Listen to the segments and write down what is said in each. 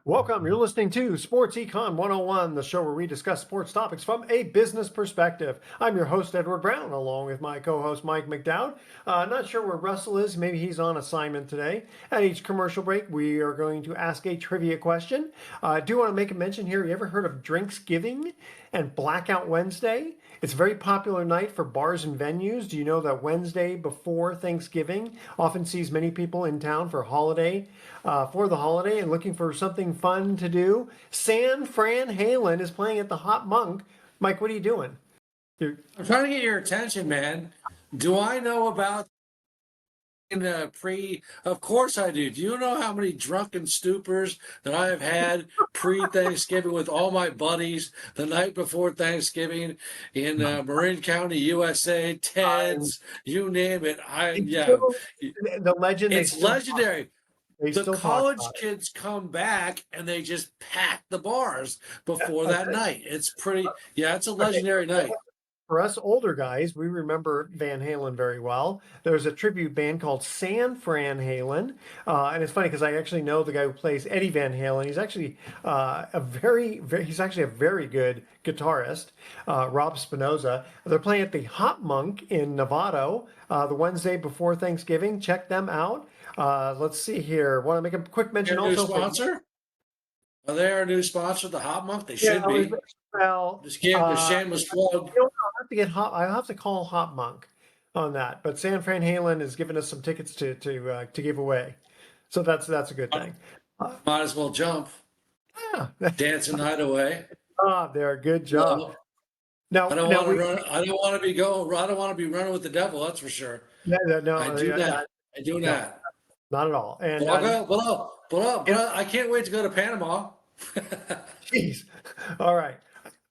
Welcome. You're listening to Sports Econ 101, the show where we discuss sports topics from a business perspective. I'm your host, Edward Brown, along with my co-host, Mike McDowd. Not sure where Russell is. Maybe he's on assignment today. At each commercial break, we are going to ask a trivia question. I do want to make a mention here. You ever heard of Drinksgiving and Blackout Wednesday? It's a very popular night for bars and venues. Do you know that Wednesday before Thanksgiving often sees many people in town for the holiday and looking for something fun to do? San Fran Halen is playing at the Hot Monk. Mike, what are you doing? I'm trying to get your attention, man. Do I know about Of course I do. Do you know how many drunken stupors that I have had pre-Thanksgiving with all my buddies the night before Thanksgiving in Marin County, USA, Ted's, you name it. The legend. It's legendary. The college it. kids come back and they just pack the bars before that night. It's pretty, it's a legendary night. For us older guys, we remember Van Halen very well. There's a tribute band called San Fran Halen, and it's funny because I actually know the guy who plays Eddie Van Halen. He's actually he's actually a very good guitarist, Rob Spinoza. They're playing at the Hot Monk in Novato the Wednesday before Thanksgiving. Check them out. Let's see here. Want to make a quick mention Their also. New sponsor? Are they our new sponsor, the Hot Monk? They should be. Well, just give the shameless plug. I'll have to call Hot Monk on that. But San Fran Halen has given us some tickets to give away, so that's a good thing. Might as well jump. Yeah, dance a night away. They're a good job. No, I don't want to run. I don't want to be going. I don't want to be running with the devil. That's for sure. No, I do that. I do that. Not at all. And I can't wait to go to Panama. Jeez. All right.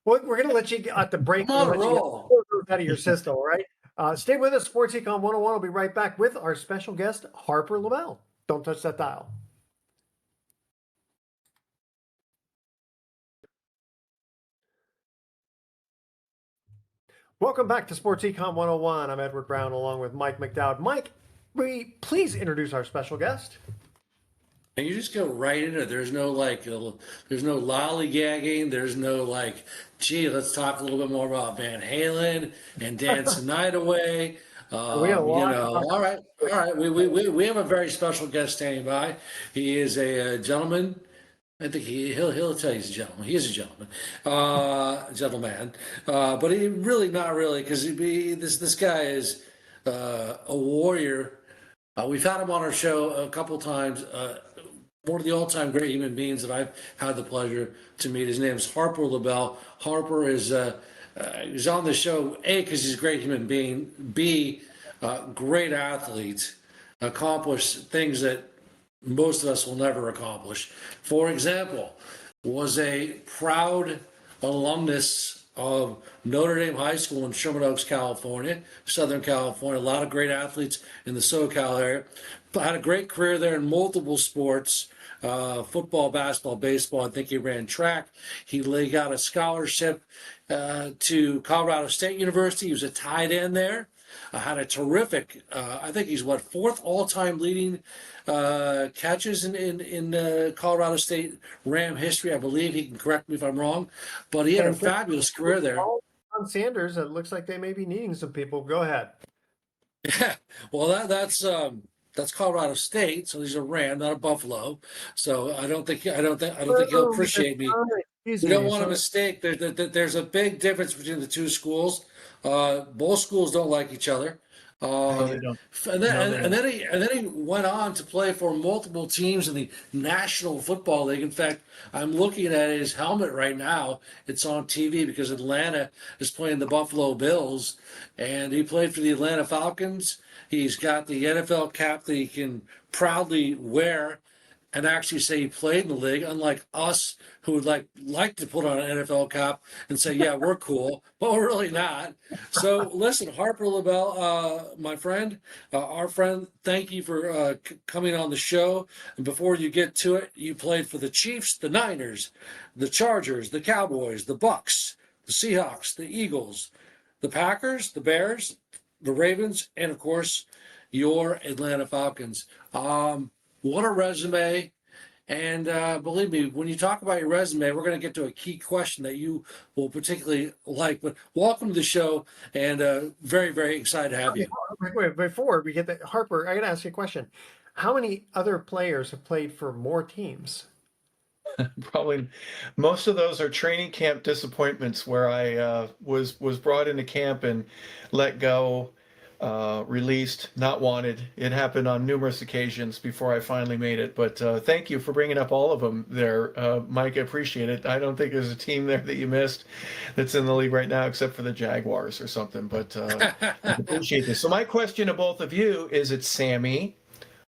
Well, we're going to let you get at the break. Roll out of your system, all right? Stay with us. Sports Econ 101 will be right back with our special guest, Harper LeBel. Don't touch that dial. Welcome back to Sports Econ 101. I'm Edward Brown along with Mike McDowd. Mike, will you please introduce our special guest? And you just go right into it. There's no there's no lollygagging. There's no gee, let's talk a little bit more about Van Halen and Dance the Night Away. All right. We have a very special guest standing by. He is a gentleman. I think he'll tell you he's a gentleman. He is a gentleman, but he really not really because this guy is a warrior. We've had him on our show a couple times. One of the all-time great human beings that I've had the pleasure to meet. His name is Harper LeBel. Harper is he's on the show, A, because he's a great human being, B, great athlete, accomplished things that most of us will never accomplish. For example, was a proud alumnus of Notre Dame High School in Sherman Oaks, California, Southern California. A lot of great athletes in the SoCal area. Had a great career there in multiple sports, football, basketball, baseball. I think he ran track. He got a scholarship to Colorado State University. He was a tight end there. Had a terrific, I think he's fourth all-time leading catches in Colorado State Ram history. I believe he can correct me if I'm wrong, but he had a fabulous career there. On Sanders, it looks like they may be needing some people. Go ahead. Yeah, well, that's Colorado State, so he's a Ram, not a Buffalo. So I don't think he'll appreciate me. We don't want to mistake. There's a big difference between the two schools. Both schools don't like each other. And then he went on to play for multiple teams in the National Football League. In fact, I'm looking at his helmet right now. It's on TV because Atlanta is playing the Buffalo Bills, and he played for the Atlanta Falcons. He's got the NFL cap that he can proudly wear and actually say he played in the league, unlike us who would like to put on an NFL cap and say, yeah, we're cool, but we're really not. So listen, Harper LeBel, my friend, our friend, thank you for coming on the show. And before you get to it, you played for the Chiefs, the Niners, the Chargers, the Cowboys, the Bucks, the Seahawks, the Eagles, the Packers, the Bears, the Ravens, and of course, your Atlanta Falcons. What a resume. And believe me, when you talk about your resume, we're going to get to a key question that you will particularly like. But welcome to the show, and very, very excited to have you. Wait, before we get the Harper, I got to ask you a question. How many other players have played for more teams? Probably most of those are training camp disappointments where I was brought into camp and let go, released, not wanted. It happened on numerous occasions before I finally made it. But thank you for bringing up all of them there, Mike. I appreciate it. I don't think there's a team there that you missed that's in the league right now except for the Jaguars or something. But I appreciate this. So my question to both of you is: it Sammy?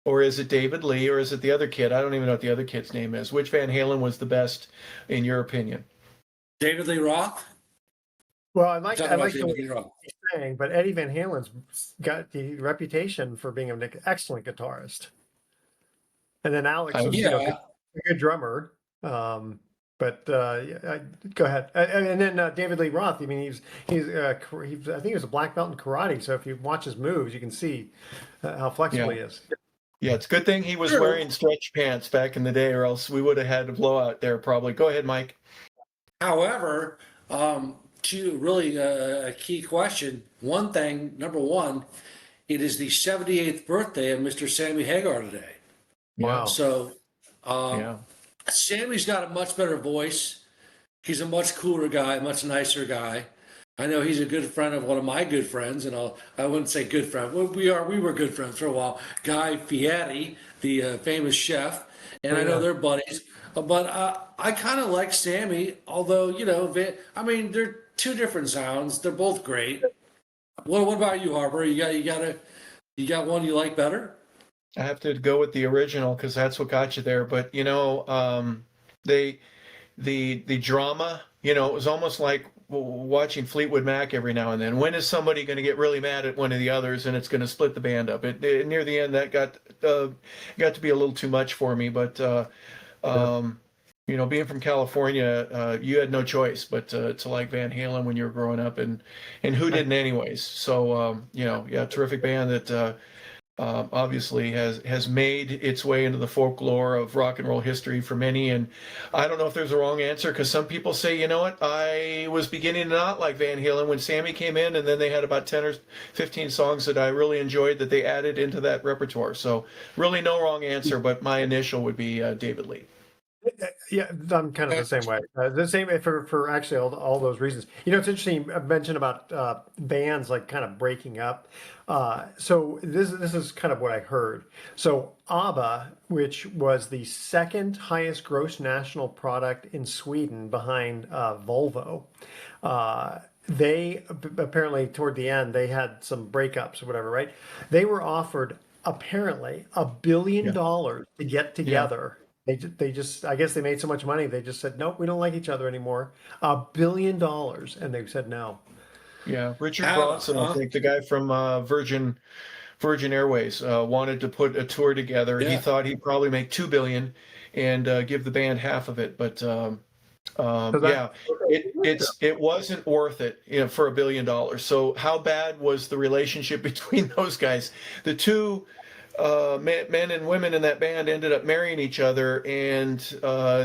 Or is it David Lee, or is it the other kid? I don't even know what the other kid's name is. Which Van Halen was the best, in your opinion? David Lee Roth? Well, I like Talking about the David way Lee Roth. you're saying, but Eddie Van Halen's got the reputation for being an excellent guitarist. And then Alex was, Yeah. a good drummer. Go ahead. And then David Lee Roth. I mean, he's I think he was a black belt in karate. So if you watch his moves, you can see how flexible he is. Yeah, it's a good thing he was wearing stretch pants back in the day, or else we would have had a blowout there probably. Go ahead, Mike. However, to really a key question, one thing, number one, it is the 78th birthday of Mr. Sammy Hagar today. Wow. So Yeah. Sammy's got a much better voice. He's a much cooler guy, much nicer guy. I know he's a good friend of one of my good friends, and I wouldn't say good friend. Well, we were good friends for a while. Guy Fieri, the famous chef, and I know they're buddies. But I kind of like Sammy, although they're two different sounds. They're both great. What about you, Harper? You got one you like better? I have to go with the original because that's what got you there. But the drama, it was almost like watching Fleetwood Mac every now and then. When is somebody going to get really mad at one of the others and it's going to split the band up? Near the end, that got to be a little too much for me. But being from California, you had no choice but to like Van Halen when you were growing up, and who didn't anyways? So terrific band that obviously has made its way into the folklore of rock and roll history for many. And I don't know if there's a wrong answer, because some people say, you know what, I was beginning to not like Van Halen when Sammy came in, and then they had about 10 or 15 songs that I really enjoyed that they added into that repertoire. So really no wrong answer, but my initial would be David Lee. Yeah, I'm kind of the same way. The same for actually all those reasons. It's interesting. I mentioned about bands like kind of breaking up. So this is kind of what I heard. So ABBA, which was the second highest gross national product in Sweden behind Volvo, they apparently toward the end they had some breakups or whatever. Right? They were offered apparently $1 billion to get together. They just I guess they made so much money they just said nope, we don't like each other anymore. $1 billion, and they said no. Yeah, Richard Branson, I think the guy from Virgin Airways, wanted to put a tour together. Yeah. He thought he'd probably make $2 billion and give the band half of it, but it wasn't worth it, for $1 billion. So how bad was the relationship between those guys? The two men and women in that band ended up marrying each other, and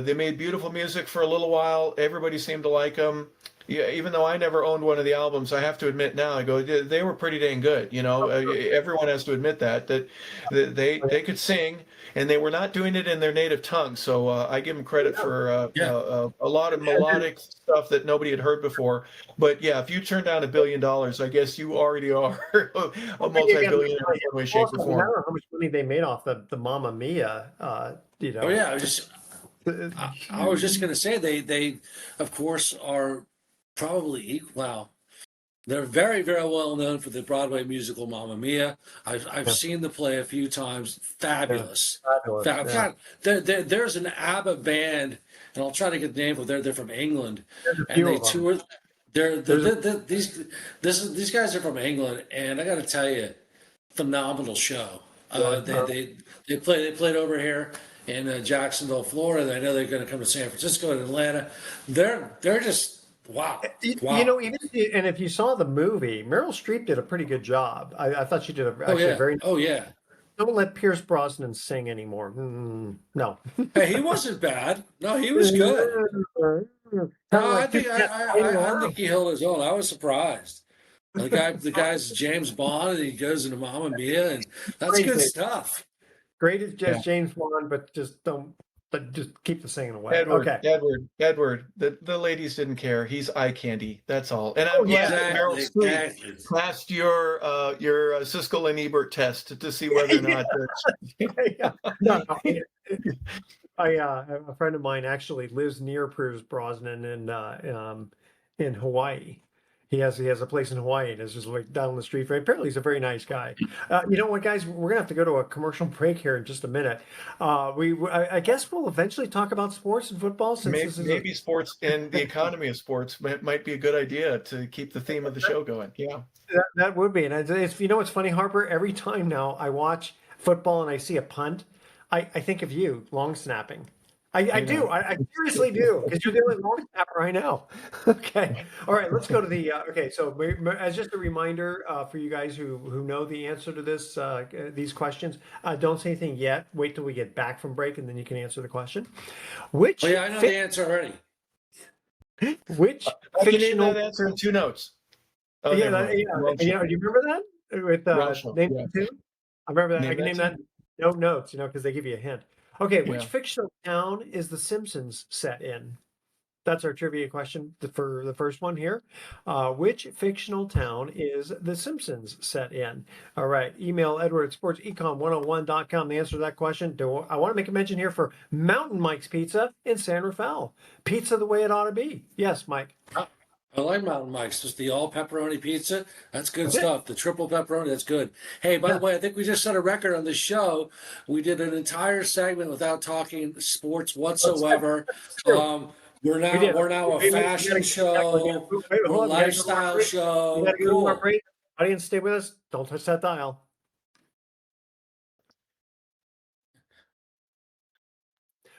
they made beautiful music for a little while. Everybody seemed to like them. Yeah, even though I never owned one of the albums, I have to admit now, I go, they were pretty dang good. Everyone has to admit that they could sing, and they were not doing it in their native tongue. So I give them credit for a lot of melodic stuff that nobody had heard before. But yeah, if you turn down $1 billion, I guess you already are a multi-billionaire in one way, shape, or I form. don't know how much money they made off the Mamma Mia. Oh yeah, I was just going to say they of course are probably equal. Well, they're very, very well known for the Broadway musical Mamma Mia. I've seen the play a few times. Fabulous. God, there's an ABBA band, and I'll try to get the name of it. They're from England, and they tour. These guys are from England, and I got to tell you, phenomenal show. They played over here in Jacksonville, Florida. I know they're going to come to San Francisco and Atlanta. They're just Wow. You know, Wow. even and if you saw the movie, Meryl Streep did a pretty good job. I thought she did Oh actually a yeah. very. Oh yeah. Don't let Pierce Brosnan sing anymore. No. Hey, he wasn't bad. No, he was good. Kind of No, I like two think cats fighting I think around. he held his own. I was surprised. The guy's James Bond, and he goes into Mamma Mia, and that's good Crazy. stuff. Great as Yeah. just James Bond, but just don't. But just keep the singing away. Edward, Okay. Edward, Edward. The ladies didn't care. He's eye candy. That's all. And I'm Oh glad yeah. that Meryl Exactly, Streep exactly. passed your Siskel and Ebert test to see whether or Yeah. not. Yeah. No, no. A friend of mine actually lives near Pierce Brosnan in Hawaii. He has a place in Hawaii and it's just like down the street. Apparently, he's a very nice guy. You know what, guys? We're gonna have to go to a commercial break here in just a minute. I guess we'll eventually talk about sports and football since Maybe, this is a maybe sports and the economy of sports might be a good idea to keep the theme of the show going. Yeah. that would be. And it's you know what's funny, Harper? Every time now I watch football and I see a punt, I think of you long snapping. I You do. know. I seriously do because you're the only long snapper I know. Okay. All right. Let's go to the. Okay. So as just a reminder for you guys who know the answer to these questions, don't say anything yet. Wait till we get back from break and then you can answer the question. Oh Which yeah, I know the answer already. which I can name fictional? that answer in 2 notes. Oh, Yeah, never mind. Wrong yeah. show. Do you remember that with Wrong show. name Yeah. two? I remember that. I Name can that name too. that. No notes, because they give you a hint. Okay, which Yeah. fictional town is The Simpsons set in? That's our trivia question for the first one here. Which fictional town is The Simpsons set in? All right. Email Edward at sportsecon101.com the answer to that question. I want to make a mention here for Mountain Mike's Pizza in San Rafael. Pizza the way it ought to be. Yes, Mike. I like Mountain Mike's. Just the all pepperoni pizza. That's good That's it. stuff. The triple pepperoni. That's good. Hey, by the Yeah. way, I think we just set a record on this show. We did an entire segment without talking sports whatsoever. That's true. We did. We're now a We gotta fashion get back. show. Wait, We're a hold on. We gotta go to our lifestyle break. We gotta show. go to our Cool. break. Audience, stay with us. Don't touch that dial.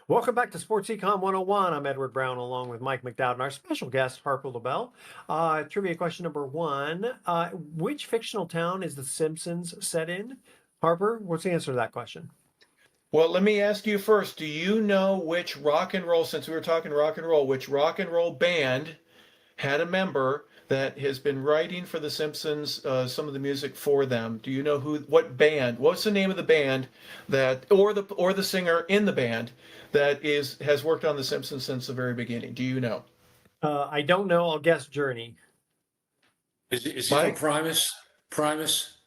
Welcome back to Sports Econ 101. I'm Edward Brown along with Mike McDowd and our special guest, Harper LeBel. Trivia question number one. Which fictional town is The Simpsons set in? Harper, what's the answer to that question? Well, let me ask you first. Do you know which rock and roll, since we were talking rock and roll, which rock and roll band had a member that has been writing for The Simpsons some of the music for them? Do you know what band? What's the name of the band or the singer in the band that has worked on The Simpsons since the very beginning? Do you know? I don't know. I'll guess Journey. Is he from Mike? Primus? Primus?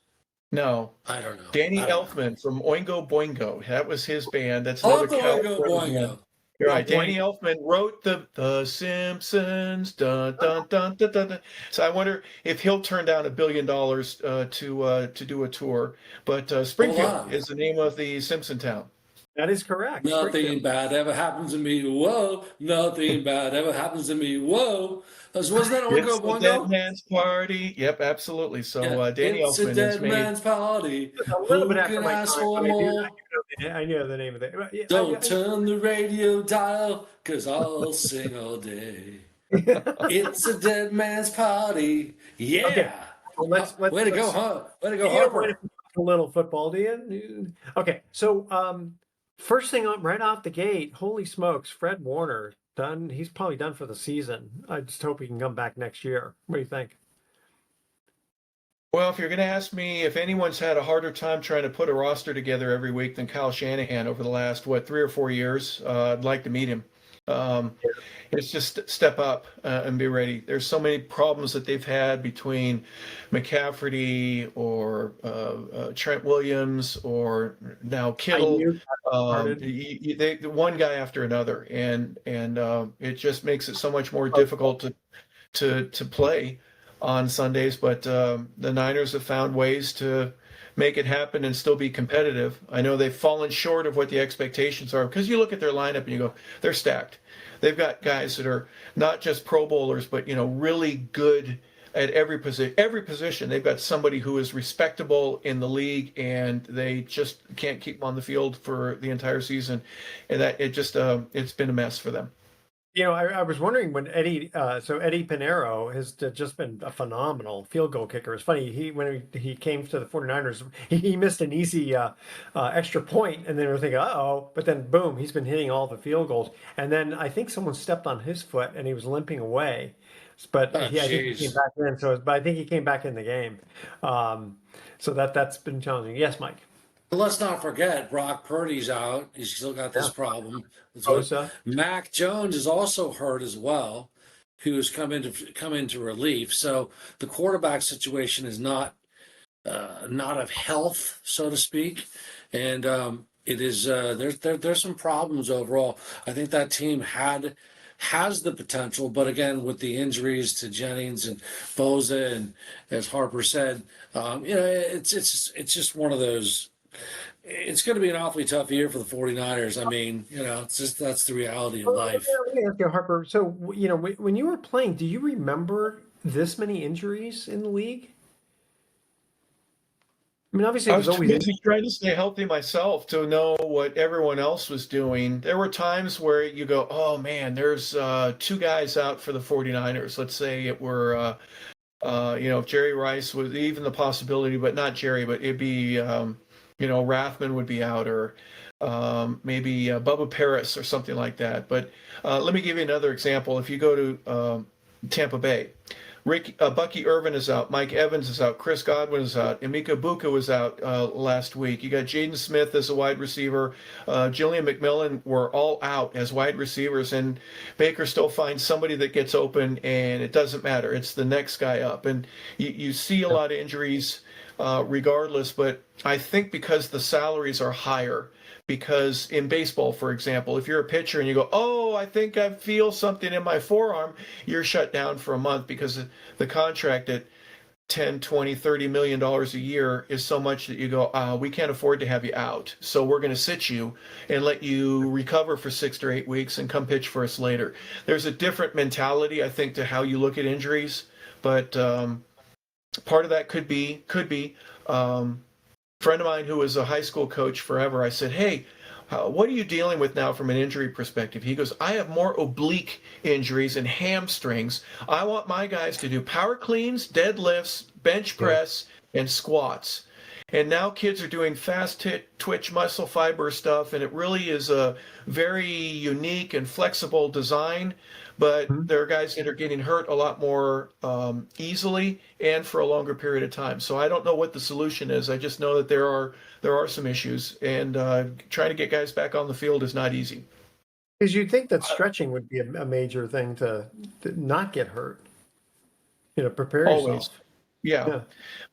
No. I don't know. Danny I don't know. Elfman from Oingo Boingo. That was his band. That's another Uncle Oingo California band. Boingo. You're right. Oh, Danny Elfman wrote the Simpsons. Dun, dun, dun, dun, dun, dun. So I wonder if he'll turn down $1 billion to do a tour. But Hold Springfield on. is the name of the Simpson town. that is correct. Nothing Springfield. bad ever happens to me. Whoa. Nothing bad ever happens to me. Whoa. Wasn't that It's Oingo the dead Boingo? man's party. Yep, absolutely. So Yeah. Danny It's a Elfman has dead made. man's party. It's a little Who bit after can my ask time, for but more? I knew the name of it. Yeah, Don't turn the radio dial, 'cause I'll sing all day. It's a dead man's party. Yeah. Okay. Well, let's Way to go, let's- huh? Way to go, You don't mind if Harper. we talk a little football, do you? Okay, so first thing right off the gate, holy smokes, Fred Warner done. He's probably done for the season. I just hope he can come back next year. What do you think? Well, if you're going to ask me if anyone's had a harder time trying to put a roster together every week than Kyle Shanahan over the last, 3 or 4 years, I'd like to meet him. It's just step up and be ready. There's so many problems that they've had between McCaffrey or Trent Williams or now Kittle. One guy after another, and it just makes it so much more difficult to play on Sundays, but the Niners have found ways to make it happen and still be competitive. I know they've fallen short of what the expectations are because you look at their lineup and you go, they're stacked. They've got guys that are not just Pro Bowlers, but really good at every position. Every position, they've got somebody who is respectable in the league, and they just can't keep them on the field for the entire season, and that it's been a mess for them. I was wondering when Eddie Pinheiro has just been a phenomenal field goal kicker. It's funny, when he came to the 49ers, he missed an easy extra point, and then we're thinking, uh-oh, but then boom, he's been hitting all the field goals. And then I think someone stepped on his foot and he was limping away. But Oh, I think he came jeez. back in, but I think he came back in the game. So that's been challenging. Yes, Mike. But let's not forget Brock Purdy's out. He's still got this Yeah. problem. Bosa. Mac Jones is also hurt as well, who's come into relief. So the quarterback situation is not of health, so to speak, and it is there's some problems overall. I think that team has the potential, but again, with the injuries to Jennings and Boza, and as Harper said, it's just one of those. It's going to be an awfully tough year for the 49ers. I mean, it's just that's the reality of Well, life. let me ask you, Harper. So, when you were playing, do you remember this many injuries in the league? I mean, obviously, I it was was too always. busy trying to stay healthy myself to know what everyone else was doing. There were times where you go, oh man, there's two guys out for the 49ers. Let's say it were, if Jerry Rice was even the possibility, but not Jerry, but it'd be, Rathman would be out, or maybe Bubba Paris or something like that. But let me give you another example. If you go to Tampa Bay, Bucky Irvin is out, Mike Evans is out, Chris Godwin is out, Emeka Buka was out last week. You got Jaden Smith as a wide receiver, Jillian McMillan were all out as wide receivers, and Baker still finds somebody that gets open, and it doesn't matter. It's the next guy up, and you see a lot of injuries regardless. But I think because the salaries are higher. Because in baseball, for example, if you're a pitcher and you go, oh, I think I feel something in my forearm, you're shut down for a month because the contract at 10, 20, 30 million dollars a year is so much that you go, we can't afford to have you out. So we're going to sit you and let you recover for 6 or 8 weeks and come pitch for us later. There's a different mentality, I think, to how you look at injuries. But part of that could be friend of mine who was a high school coach forever, I said, hey, what are you dealing with now from an injury perspective? He goes, I have more oblique injuries and hamstrings. I want my guys to do power cleans, deadlifts, bench press, and squats. And now kids are doing fast twitch muscle fiber stuff, and it really is a very unique and flexible design. But there are guys that are getting hurt a lot more easily and for a longer period of time. So I don't know what the solution is. I just know that there are some issues, and trying to get guys back on the field is not easy. Because you'd think that stretching would be a major thing to not get hurt. Prepare Always. yourself. Yeah. Yeah.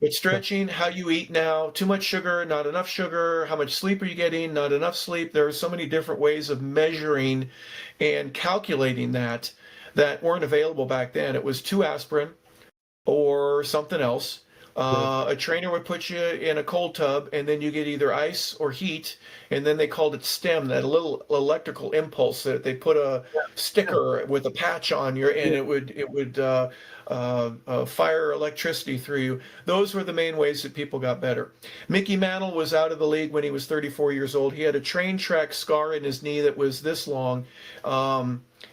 But stretching, how you eat now, too much sugar, not enough sugar, how much sleep are you getting, not enough sleep. There are so many different ways of measuring and calculating that weren't available back then. It was 2 aspirin or something else. A trainer would put you in a cold tub, and then you get either ice or heat, and then they called it STEM, that little electrical impulse that they put a sticker with a patch on your, and it would fire electricity through you. Those were the main ways that people got better. Mickey Mantle was out of the league when he was 34 years old. He had a train track scar in his knee that was this long.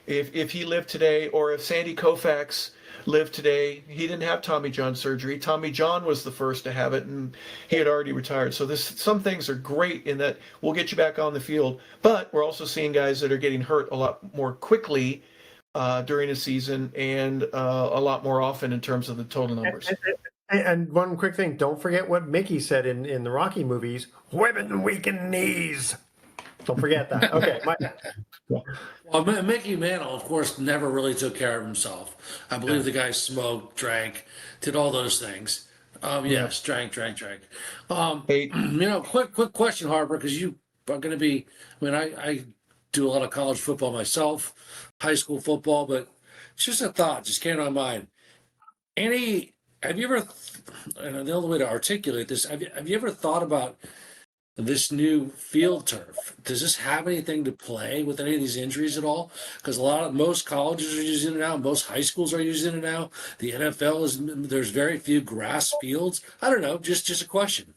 If he lived today, or if Sandy Koufax lived today, he didn't have Tommy John surgery. Tommy John was the first to have it, and he had already retired. So some things are great in that we'll get you back on the field, but we're also seeing guys that are getting hurt a lot more quickly during a season, and a lot more often in terms of the total numbers. And one quick thing, don't forget what Mickey said in the Rocky movies: women weaken knees. Don't forget that. Okay. Well, Mickey Mantle, of course, never really took care of himself. I believe the guy smoked, drank, did all those things. Yes, drank. Hey, Quick question, Harper, because you are going to be. I mean, I do a lot of college football myself, high school football, but it's just a thought, just came to my mind. Have you ever? And the only way to articulate this, have you ever thought about this new field turf? Does this have anything to play with any of these injuries at all? Because most colleges are using it now, most high schools are using it now. The NFL there's very few grass fields. I don't know, just a question.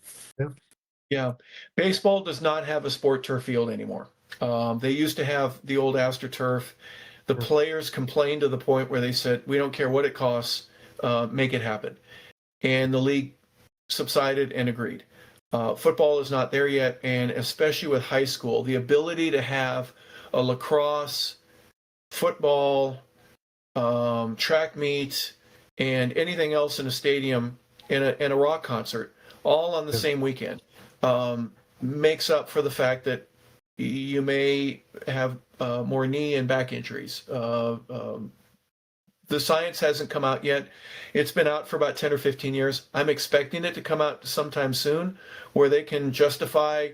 yeah, baseball does not have a sport turf field anymore. They used to have the old AstroTurf. The players complained to the point where they said, we don't care what it costs, make it happen. And the league subsided and agreed. Football is not there yet, and especially with high school, the ability to have a lacrosse, football, track meet, and anything else in a stadium in a rock concert, all on the same weekend, makes up for the fact that you may have more knee and back injuries. The science hasn't come out yet. It's been out for about 10 or 15 years. I'm expecting it to come out sometime soon where they can justify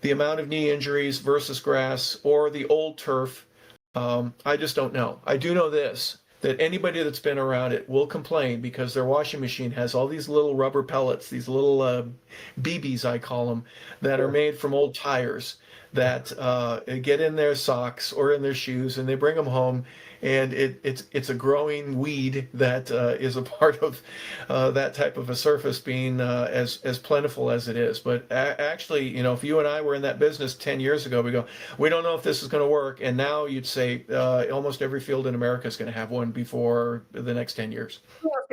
the amount of knee injuries versus grass or the old turf. I just don't know. I do know this, that anybody that's been around it will complain because their washing machine has all these little rubber pellets, these little BBs, I call them, that are made from old tires that get in their socks or in their shoes, and they bring them home, and it's a growing weed that is a part of that type of a surface being as plentiful as it is. But actually, you know, if you and I were in that business 10 years ago, we don't know if this is going to work, and now you'd say almost every field in America is going to have one before the next 10 years.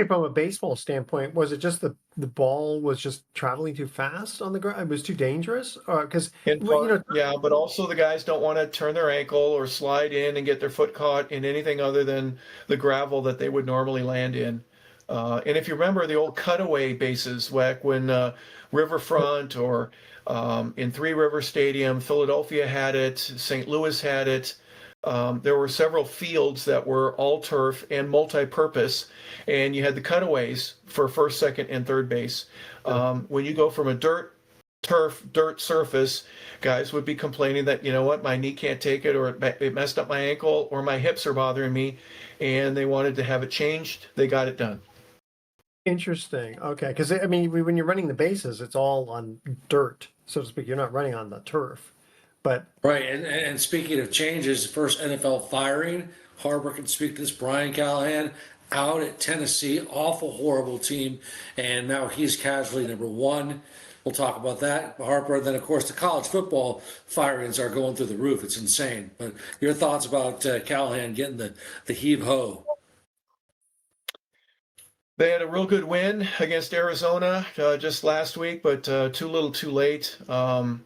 From a baseball standpoint, was it just the ball was just traveling too fast on the ground? It was too dangerous, because Yeah, but also the guys don't want to turn their ankle or slide in and get their foot caught in anything other than the gravel that they would normally land in. And if you remember the old cutaway bases back when Riverfront or in Three River Stadium, Philadelphia had it, St. Louis had it. There were several fields that were all turf and multi-purpose, and you had the cutaways for first, second, and third base. When you go from a dirt surface, guys would be complaining that, you know what, my knee can't take it, or it messed up my ankle, or my hips are bothering me, and they wanted to have it changed. They got it done. Interesting. Okay, because I mean, when you're running the bases, it's all on dirt, so to speak. You're not running on the turf. But Right, and speaking of changes, first NFL firing, Harper can speak to this, Brian Callahan out at Tennessee, awful, horrible team, and now he's casualty number one. We'll talk about that, Harper. Then, of course, the college football firings are going through the roof. It's insane. But your thoughts about Callahan getting the heave-ho? They had a real good win against Arizona just last week, but too little, too late. I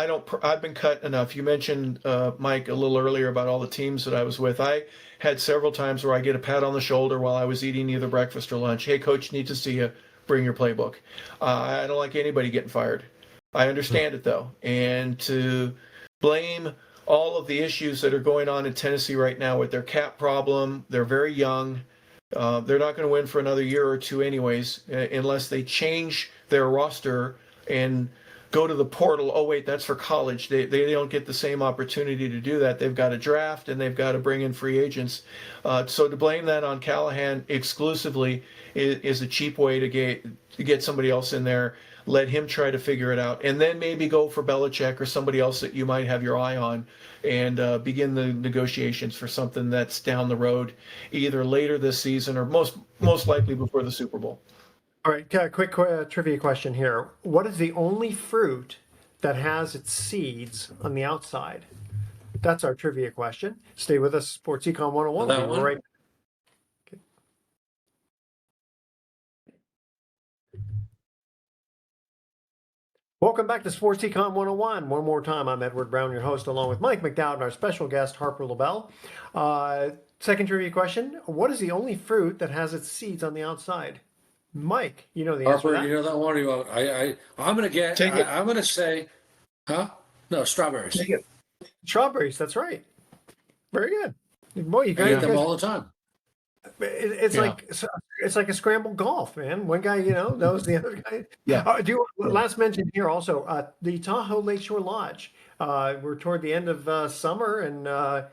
don't. I've been cut enough. You mentioned Mike a little earlier about all the teams that I was with. I had several times where I get a pat on the shoulder while I was eating either breakfast or lunch. Hey, coach, need to see you. Bring your playbook. I don't like anybody getting fired. I understand it though, and to blame all of the issues that are going on in Tennessee right now with their cap problem. They're very young. They're not going to win for another year or two, anyways, unless they change their roster and go to the portal. Oh wait, that's for college. They don't get the same opportunity to do that. They've got to draft and they've got to bring in free agents. So to blame that on Callahan exclusively is a cheap way to get somebody else in there. Let him try to figure it out, and then maybe go for Belichick or somebody else that you might have your eye on, and begin the negotiations for something that's down the road, either later this season or most likely before the Super Bowl. all right, quick trivia question here. What is the only fruit that has its seeds on the outside? That's our trivia question. Stay with us, Sports Econ 101. That We'll be one? right. Welcome back to Sports Econ 101. One more time, I'm Edward Brown, your host, along with Mike McDowd and our special guest, Harper LeBel. Second trivia question. What is the only fruit that has its seeds on the outside? Mike, you know the answer Harper, to that. you know that one? I'm going to get, Take it. I'm going to say, huh? No, strawberries. Take it. Strawberries, that's right. Very good. Boy, you I guys, eat them all the time. it's Yeah. it's like a scrambled golf, man. One guy, knows the other guy. Yeah. Last mention here also, the Tahoe Lakeshore Lodge. We're toward the end of summer and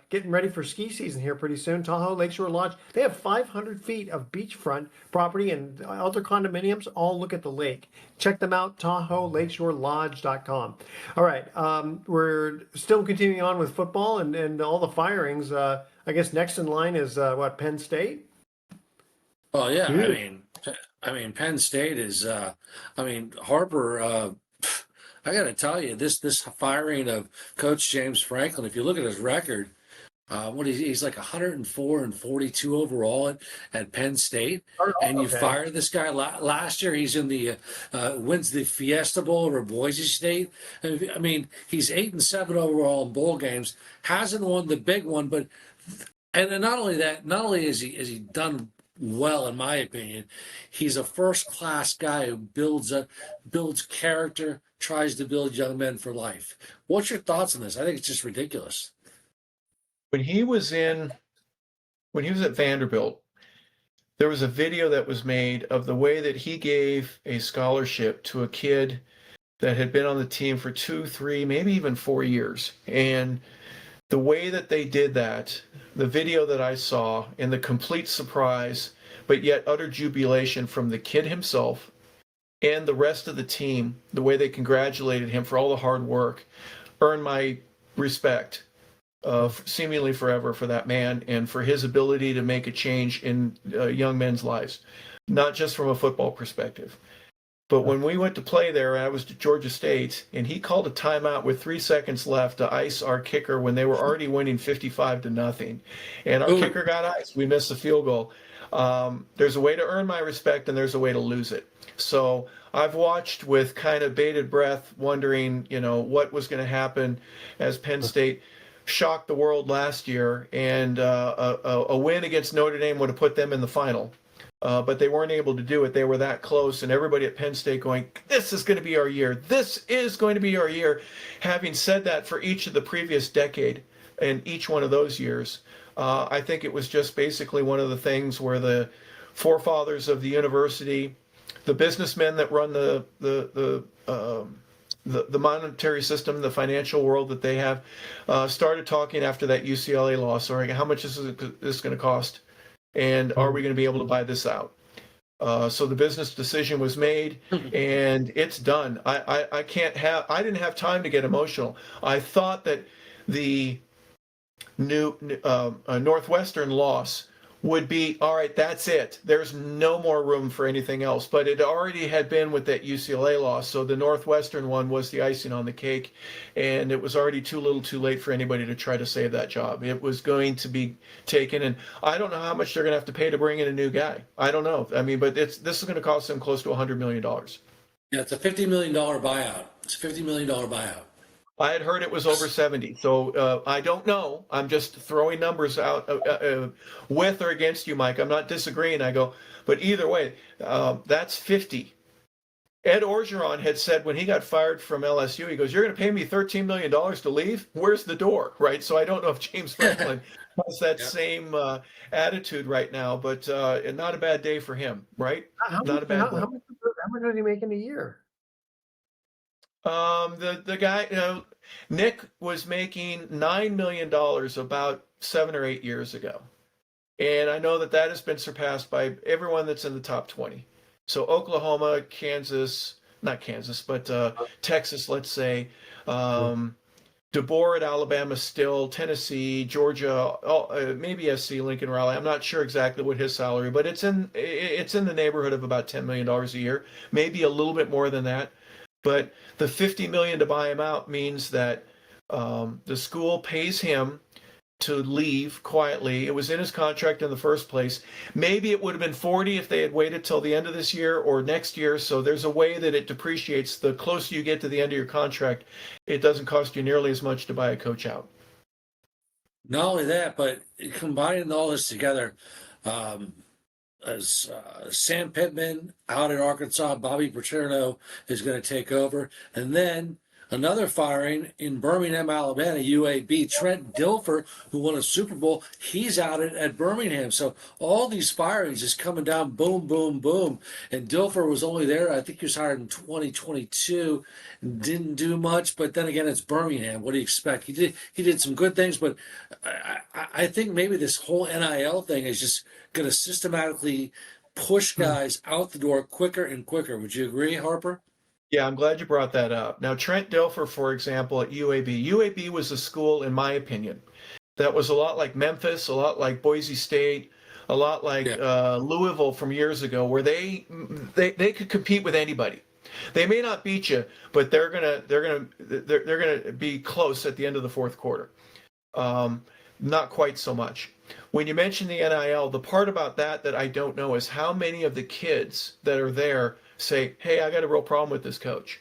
getting ready for ski season here pretty soon. Tahoe Lakeshore Lodge. They have 500 feet of beachfront property and other condominiums all look at the lake. Check them out, TahoeLakeshoreLodge.com. All right, we're still continuing on with football and all the firings. I guess next in line is Penn State? Oh yeah, Huge. I mean, Penn State is. Harper. I got to tell you, this firing of Coach James Franklin, if you look at his record, he's like 104 and 42 overall at Penn State, and you Okay. fire this guy. Last year, he's in the wins the Fiesta Bowl over Boise State. I mean, he's 8-7 overall in bowl games. Hasn't won the big one, but and not only that, not only is he done well, in my opinion, he's a first class guy who builds character, tries to build young men for life. What's your thoughts on this? I think it's just ridiculous. When he was at Vanderbilt, there was a video that was made of the way that he gave a scholarship to a kid that had been on the team for 2, 3, maybe even 4 years. And the way that they did that, the video that I saw, and the complete surprise, but yet utter jubilation from the kid himself and the rest of the team, the way they congratulated him for all the hard work, earned my respect seemingly forever for that man and for his ability to make a change in young men's lives, not just from a football perspective. But when we went to play there, I was at Georgia State, and he called a timeout with 3 seconds left to ice our kicker when they were already winning 55-0. And our kicker got iced. We missed the field goal. There's a way to earn my respect, and there's a way to lose it. So I've watched with kind of bated breath, wondering, what was going to happen as Penn State shocked the world last year, and a win against Notre Dame would have put them in the final. But they weren't able to do it. They were that close, and everybody at Penn State going, this is going to be our year. This is going to be our year. Having said that, for each of the previous decade and each one of those years, I think it was just basically one of the things where the forefathers of the university, the businessmen that run the monetary system, the financial world that they have, started talking after that UCLA loss, or how much is this going to cost? And are we going to be able to buy this out? So the business decision was made, and it's done. I didn't have time to get emotional. I thought that the new Northwestern loss would be, all right, that's it. There's no more room for anything else. But it already had been with that UCLA loss. So the Northwestern one was the icing on the cake. And it was already too little too late for anybody to try to save that job. It was going to be taken. And I don't know how much they're going to have to pay to bring in a new guy. I don't know. I mean, but this is going to cost them close to $100 million. Yeah, it's a $50 million buyout. It's a $50 million buyout. I had heard it was over 70. So I don't know. I'm just throwing numbers out with or against you, Mike. I'm not disagreeing. I go, but either way, that's 50. Ed Orgeron had said when he got fired from LSU, he goes, you're going to pay me $13 million to leave? Where's the door? Right. So I don't know if James Franklin has that same attitude right now, but not a bad day for him. Right. Not a bad day. How much does he make in a year? The guy, Nick was making $9 million about 7 or 8 years ago. And I know that has been surpassed by everyone that's in the top 20. So Oklahoma, Kansas, not Kansas, but Texas, let's say, DeBoer at Alabama still, Tennessee, Georgia, maybe SC, Lincoln Riley. I'm not sure exactly what his salary, but it's in the neighborhood of about $10 million a year, maybe a little bit more than that. But the $50 million to buy him out means that the school pays him to leave quietly. It was in his contract in the first place. Maybe it would have been 40 if they had waited till the end of this year or next year. So there's a way that it depreciates. The closer you get to the end of your contract, it doesn't cost you nearly as much to buy a coach out. Not only that, but combining all this together, as Sam Pittman out in Arkansas, Bobby Paterno is going to take over. And then another firing in Birmingham, Alabama, UAB. Trent Dilfer, who won a Super Bowl, he's out at Birmingham. So all these firings is coming down, boom, boom, boom. And Dilfer was only there, I think he was hired in 2022, didn't do much. But then again, it's Birmingham. What do you expect? He did some good things, but I think maybe this whole NIL thing is just going to systematically push guys out the door quicker and quicker. Would you agree, Harper? Yeah, I'm glad you brought that up. Now, Trent Dilfer, for example, at UAB. UAB was a school, in my opinion, that was a lot like Memphis, a lot like Boise State, a lot like Louisville from years ago, where they could compete with anybody. They may not beat you, but they're gonna be close at the end of the fourth quarter. Not quite so much. When you mention the NIL, the part about that I don't know is how many of the kids that are there say, "Hey, I got a real problem with this coach."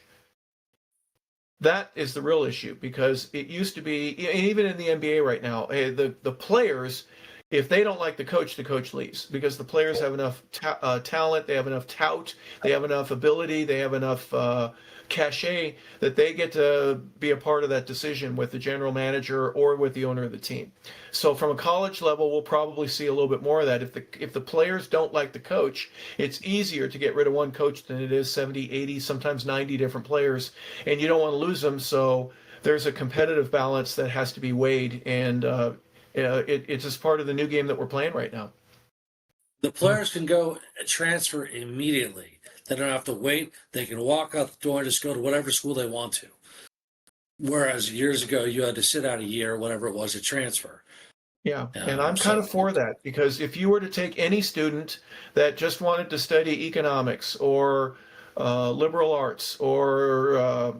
That is the real issue, because it used to be, and even in the NBA right now, the players, if they don't like the coach leaves, because the players have enough talent, they have enough tout, they have enough ability, they have enough cachet that they get to be a part of that decision with the general manager or with the owner of the team. So from a college level, we'll probably see a little bit more of that. If the players don't like the coach, it's easier to get rid of one coach than it is 70, 80, sometimes 90 different players, and you don't want to lose them. So there's a competitive balance that has to be weighed, and it's just part of the new game that we're playing right now. The players can go transfer immediately. They don't have to wait. They can walk out the door and just go to whatever school they want to. Whereas years ago, you had to sit out a year, whatever it was, to transfer. Yeah, and I'm kind of for that, because if you were to take any student that just wanted to study economics or liberal arts or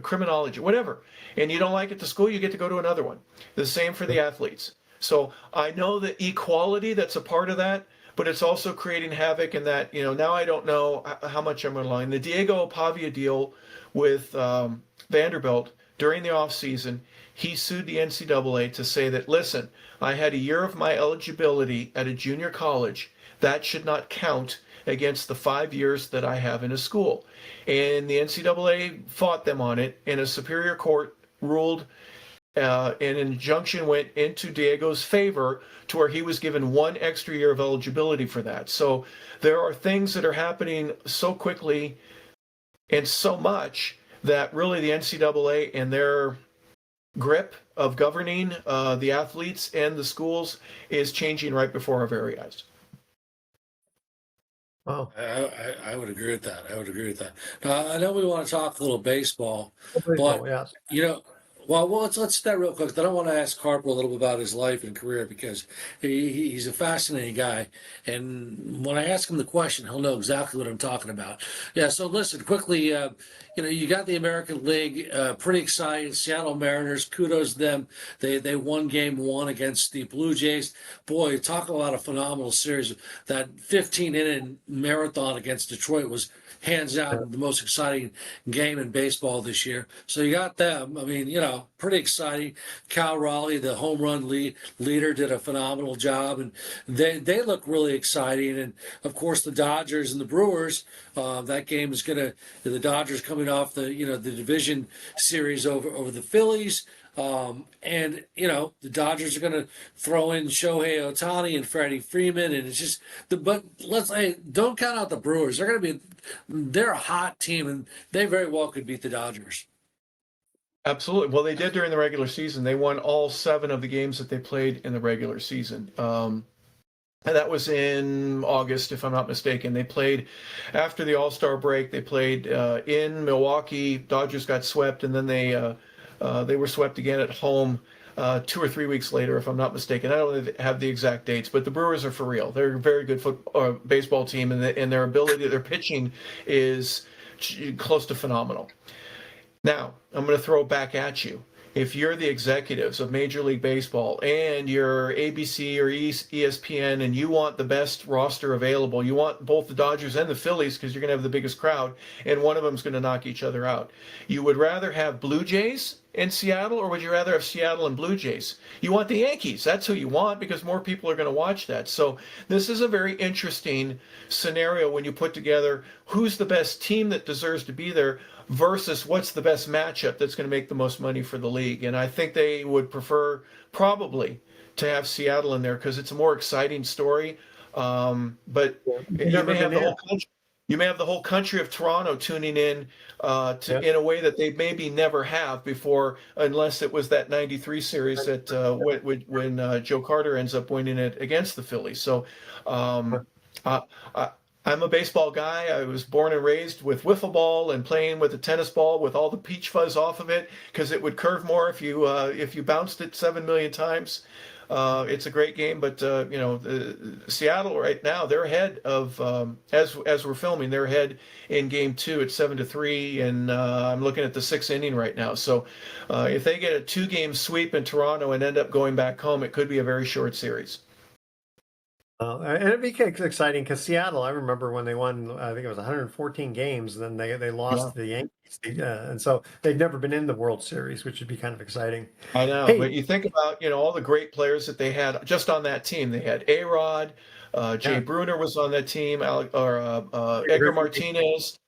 criminology, whatever, and you don't like it to school, you get to go to another one. The same for the athletes. So I know the equality that's a part of that, but it's also creating havoc in that, now I don't know how much I'm relying. The Diego Pavia deal with Vanderbilt during the offseason, he sued the NCAA to say that, listen, I had a year of my eligibility at a junior college. That should not count against the 5 years that I have in a school. And the NCAA fought them on it, and a superior court ruled an injunction went into Diego's favor to where he was given 1 extra year of eligibility for that. So there are things that are happening so quickly and so much that really the NCAA and their grip of governing the athletes and the schools is changing right before our very eyes. Wow. I would agree with that. I would agree with that. Now, I know we want to talk a little baseball, Baseball, but yes. well, let's do that real quick. Then I want to ask Harper a little bit about his life and career, because he's a fascinating guy. And when I ask him the question, he'll know exactly what I'm talking about. Yeah. So listen, quickly, you got the American League, pretty exciting. Seattle Mariners, kudos to them. They won game 1 against the Blue Jays. Boy, talk about a phenomenal series. That 15-inning marathon against Detroit was hands down the most exciting game in baseball this year. So you got them. I mean, pretty exciting. Cal Raleigh, the home run leader, did a phenomenal job, and they look really exciting. And of course, the Dodgers and the Brewers. That game is the Dodgers coming off the division series over the Phillies. And the Dodgers are going to throw in Shohei Ohtani and Freddie Freeman, and it's just but let's say don't count out the Brewers. They're a hot team, and they very well could beat the Dodgers. Absolutely. Well, they did during the regular season. They won all 7 of the games that they played in the regular season. And that was in August, if I'm not mistaken. They played after the All-Star break. They played in Milwaukee. Dodgers got swept, and then they were swept again at home 2 or 3 weeks later, if I'm not mistaken. I don't have the exact dates, but the Brewers are for real. They're a very good baseball team, and their pitching is close to phenomenal. Now, I'm going to throw it back at you. If you're the executives of Major League Baseball and you're ABC or ESPN and you want the best roster available, you want both the Dodgers and the Phillies because you're going to have the biggest crowd, and one of them is going to knock each other out. You would rather have Blue Jays in Seattle, or would you rather have Seattle and Blue Jays? You want the Yankees. That's who you want because more people are going to watch that. So this is a very interesting scenario when you put together who's the best team that deserves to be there versus what's the best matchup that's going to make the most money for the league. And I think they would prefer probably to have Seattle in there because it's a more exciting story. But you may have the whole country. You may have the whole country of Toronto tuning in in a way that they maybe never have before, unless it was that '93 series that when Joe Carter ends up winning it against the Phillies. So I'm a baseball guy. I was born and raised with wiffle ball and playing with a tennis ball with all the peach fuzz off of it because it would curve more if you bounced it 7 million times. It's a great game, but Seattle right now they're ahead of as we're filming, they're ahead in game two at 7-3, and I'm looking at the sixth inning right now. So if they get a 2-game sweep in Toronto and end up going back home, it could be a very short series. And it'd be exciting because Seattle, I remember when they won, I think it was 114 games, and then they lost to the Yankees. And so they've never been in the World Series, which would be kind of exciting. I know, Hey, but you think about all the great players that they had just on that team. They had A-Rod, Jay yeah, Bruner was on that team, Edgar Martinez,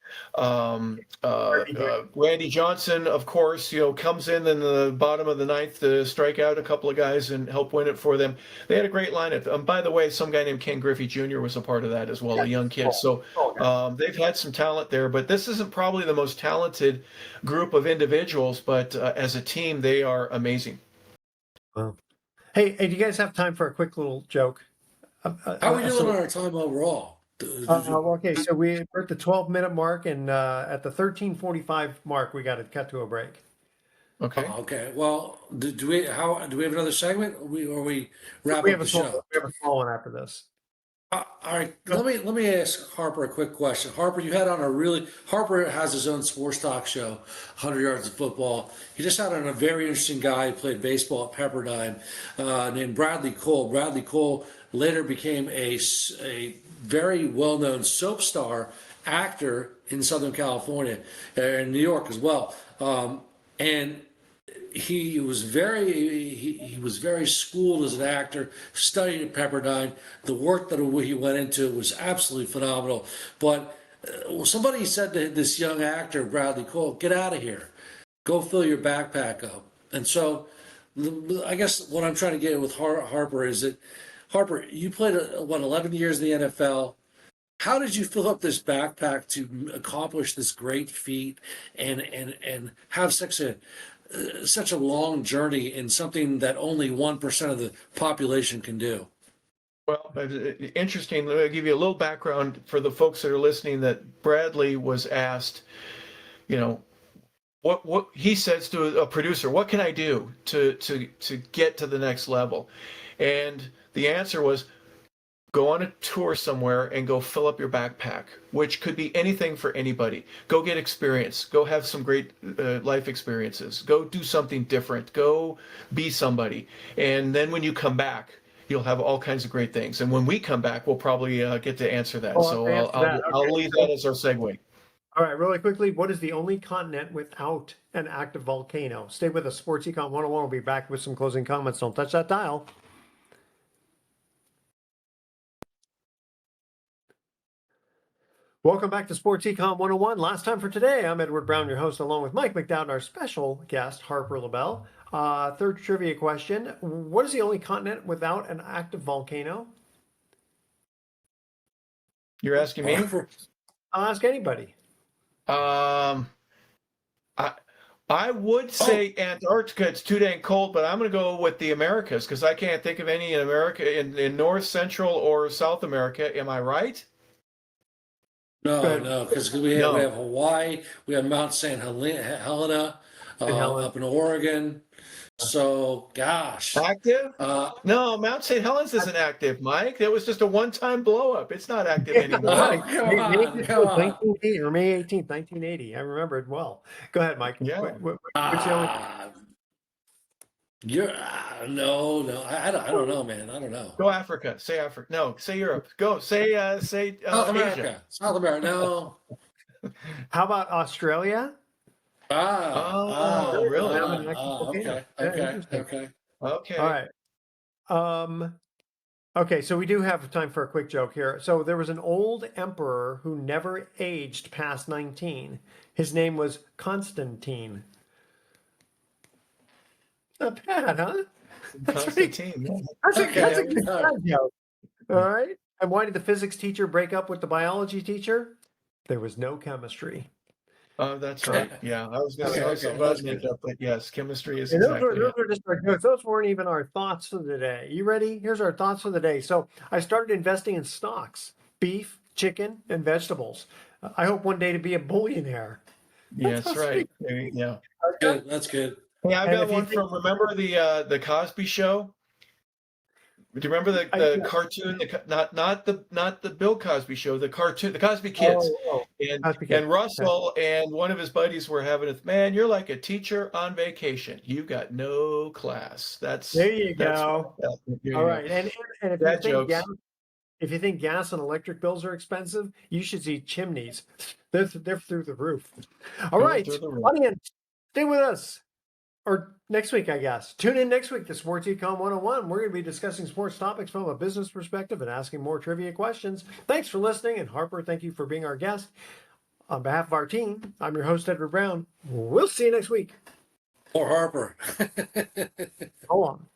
Randy Johnson, of course, comes in the bottom of the ninth to strike out a couple of guys and help win it for them. They had a great lineup. By the way, some guy named Ken Griffey Jr. was a part of that as well, a young kid. So they've had some talent there, but this isn't probably the most talented group of individuals, but as a team, they are amazing. well. Hey, do you guys have time for a quick little joke? How are we doing on our time overall? Okay, so we're at the 12-minute mark, and at the 13:45 mark, we got to cut to a break. Okay. Okay. Well, do we have another segment? Or we wrap We up have a the small, show? we have a small one after this. All right, let me ask Harper a quick question. Harper, you had on Harper has his own sports talk show, 100 Yards of Football. He just had on a very interesting guy who played baseball at Pepperdine, named Bradley Cole. Bradley Cole later became a very well-known soap star actor in Southern California, in New York as well. And he was very schooled as an actor, studied at Pepperdine. The work that he went into was absolutely phenomenal. But somebody said to this young actor, Bradley Cole, get out of here, go fill your backpack up. And so I guess what I'm trying to get with Harper is that, Harper, you played 11 years in the NFL. How did you fill up this backpack to accomplish this great feat and have such a long journey in something that only 1% of the population can do? Well, interesting. Let me give you a little background for the folks that are listening. That Bradley was asked, what he says to a producer, what can I do to get to the next level? And the answer was, go on a tour somewhere and go fill up your backpack, which could be anything for anybody. Go get experience. Go have some great life experiences. Go do something different. Go be somebody. And then when you come back, you'll have all kinds of great things. And when we come back, we'll probably get to answer that. So I'll leave that as our segue. All right, really quickly, what is the only continent without an active volcano? Stay with us. Sports Econ 101 will be back with some closing comments. Don't touch that dial. Welcome back to Sports Econ 101. Last time for today, I'm Edward Brown, your host, along with Mike McDowd and our special guest, Harper LeBel. Third trivia question. What is the only continent without an active volcano? You're asking me? I'll ask anybody. I would say Antarctica. It's too dang cold, but I'm going to go with the Americas because I can't think of any in America, in North, Central, or South America. Am I right? No, because we have Hawaii, we have Mount St. Helena up in Oregon. So, gosh. Active? No, Mount St. Helens isn't active, Mike. That was just a one-time blow-up. It's not active anymore. Come on. 1980, or May 18th, 1980. I remember it well. Go ahead, Mike. Yeah. What's the only... You're no, I don't know, man. I don't know. Go Africa. Say Africa. No, say Europe. Go. Say South America. Asia. South America. No. How about Australia? Really? Okay. All right. Okay, so we do have time for a quick joke here. So there was an old emperor who never aged past 19. His name was Constantine. Not bad, huh? Constantine. That's a good joke. All right. And why did the physics teacher break up with the biology teacher? There was no chemistry. Oh, that's right. Yeah, I was going to say but yes, chemistry is And exactly those are just our jokes. Those weren't even our thoughts for the day. You ready? Here's our thoughts for the day. So I started investing in stocks, beef, chicken, and vegetables. I hope one day to be a billionaire. Yeah, that's right. Yeah. Good. That's good. Hey, I've got one from, remember the Cosby Show? Do you remember the cartoon? Not the Bill Cosby show, the cartoon, the Cosby Kids, and Cosby Kids. Russell and one of his buddies were having a man. You're like a teacher on vacation. You got no class. There you That's go. there All you right, go. and if you Dad think jokes. if you think gas and electric bills are expensive, you should see chimneys. They're through the roof. All They're right, through the roof. audience, stay with us. Or next week, I guess. Tune in next week to Sports Econ 101. We're going to be discussing sports topics from a business perspective and asking more trivia questions. Thanks for listening. And Harper, thank you for being our guest. On behalf of our team, I'm your host, Edward Brown. We'll see you next week. Or Harper. So long.